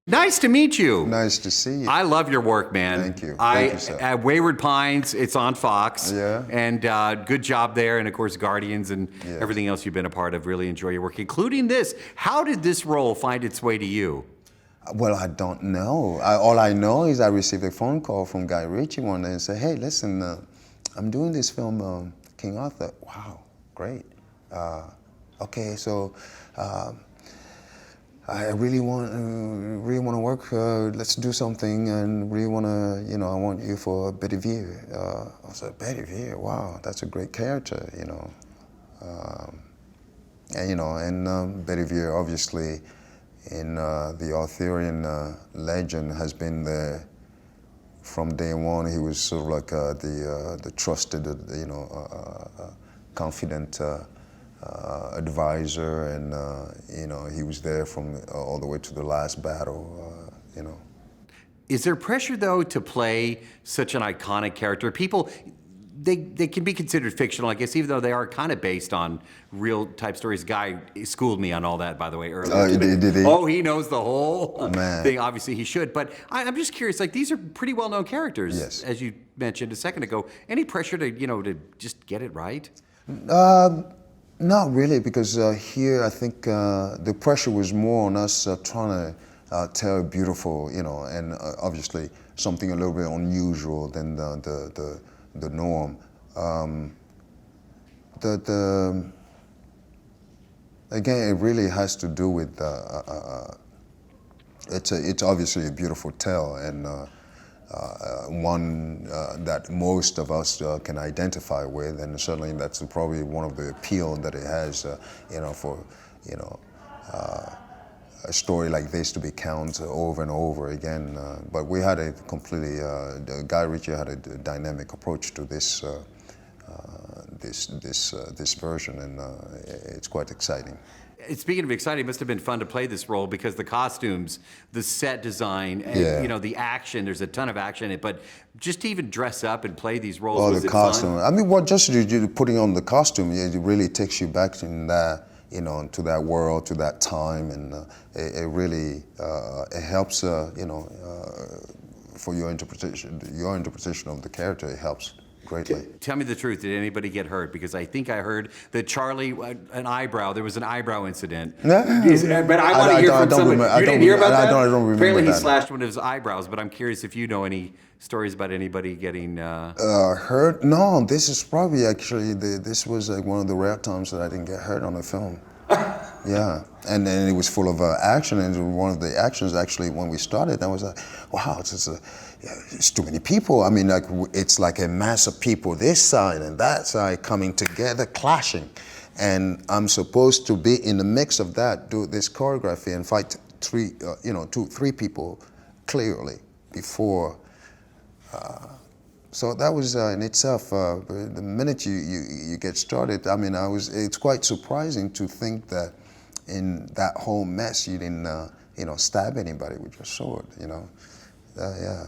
Nice to meet you. Nice to see you. I love your work, man. Thank you. Thank you, sir. At Wayward Pines, it's on Fox. Yeah. And good job there. And of course, Guardians and Yes. everything else you've been a part of. Really enjoy your work, including this. How did this role find its way to you? Well, I don't know. All I know is I received a phone call from Guy Ritchie one day and said, "Hey, listen, I'm doing this film, King Arthur." Wow, great. Okay, so I really want to work. Let's do something, and really want to, I want you for Bedivere. I said, Bedivere, wow, that's a great character, and Bedivere, obviously, in the Arthurian legend, has been there from day one. He was sort of like the trusted, confident advisor, and he was there from all the way to the last battle. Is there pressure, though, to play such an iconic character? People, they can be considered fictional, I guess, even though they are kind of based on real type stories. Guy schooled me on all that, by the way, earlier. Oh, did he? Oh, he knows the whole Man. thing. Obviously, he should. But I'm just curious. Like, these are pretty well-known characters, Yes. as you mentioned a second ago. Any pressure to to just get it right? Not really, because here I think the pressure was more on us trying to tell a beautiful, and obviously something a little bit unusual than the norm. Again, it really has to do with it's obviously a beautiful tale, and one that most of us can identify with, and certainly that's probably one of the appeal that it has, for a story like this to be counted over and over again. But we had a completely, Guy Ritchie had a dynamic approach to this this version, and it's quite exciting. Speaking of exciting, it must have been fun to play this role because the costumes, the set design, and the action, there's a ton of action in it, but just to even dress up and play these roles, was the it costume. fun? I mean, just you putting on the costume, it really takes you back in that, to that world, to that time, and it really it helps, for your interpretation of the character. It helps greatly. Tell me the truth, did anybody get hurt? Because I think I heard that Charlie, there was an eyebrow incident. But I want to hear from someone. You didn't hear about that? I don't remember. Apparently he that. slashed one of his eyebrows, but I'm curious if you know any stories about anybody getting... Hurt? No, this is probably actually, this was like one of the rare times that I didn't get hurt on a film. Yeah, and then it was full of action, and one of the actions actually when we started, I was like, wow, it's too many people. I mean, like it's like a mass of people, this side and that side coming together, clashing, and I'm supposed to be in the mix of that, do this choreography and fight three people clearly before. So that was in itself, the minute you get started, I mean, it's quite surprising to think that in that whole mess you didn't, stab anybody with your sword, yeah.